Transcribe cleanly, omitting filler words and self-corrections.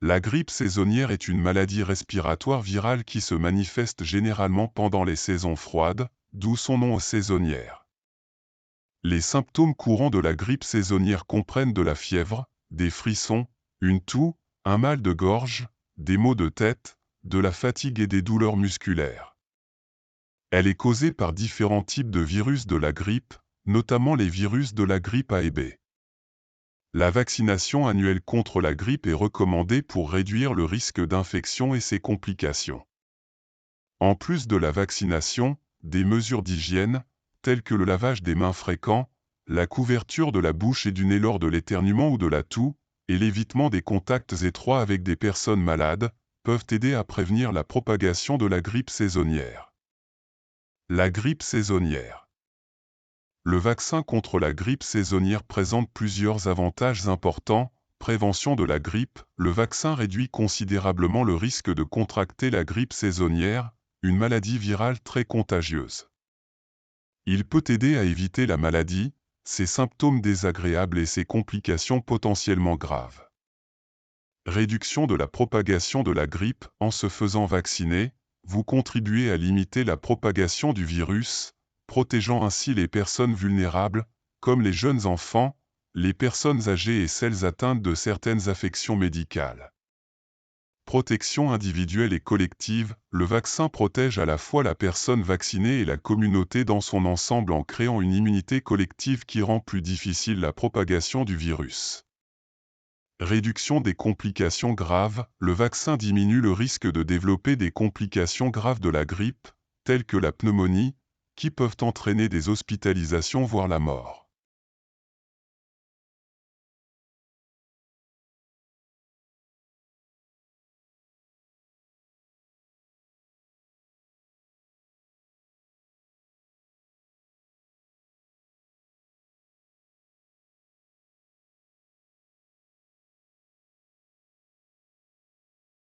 La grippe saisonnière est une maladie respiratoire virale qui se manifeste généralement pendant les saisons froides, d'où son nom saisonnière. Les symptômes courants de la grippe saisonnière comprennent de la fièvre, des frissons, une toux, un mal de gorge, des maux de tête, de la fatigue et des douleurs musculaires. Elle est causée par différents types de virus de la grippe, notamment les virus de la grippe A et B. La vaccination annuelle contre la grippe est recommandée pour réduire le risque d'infection et ses complications. En plus de la vaccination, des mesures d'hygiène, telles que le lavage des mains fréquent, la couverture de la bouche et du nez lors de l'éternuement ou de la toux, et l'évitement des contacts étroits avec des personnes malades, peuvent aider à prévenir la propagation de la grippe saisonnière. La grippe saisonnière. Le vaccin contre la grippe saisonnière présente plusieurs avantages importants. Prévention de la grippe, le vaccin réduit considérablement le risque de contracter la grippe saisonnière, une maladie virale très contagieuse. Il peut aider à éviter la maladie, ses symptômes désagréables et ses complications potentiellement graves. Réduction de la propagation de la grippe, en se faisant vacciner, vous contribuez à limiter la propagation du virus, protégeant ainsi les personnes vulnérables, comme les jeunes enfants, les personnes âgées et celles atteintes de certaines affections médicales. Protection individuelle et collective, le vaccin protège à la fois la personne vaccinée et la communauté dans son ensemble en créant une immunité collective qui rend plus difficile la propagation du virus. Réduction des complications graves, le vaccin diminue le risque de développer des complications graves de la grippe, telles que la pneumonie, qui peuvent entraîner des hospitalisations voire la mort.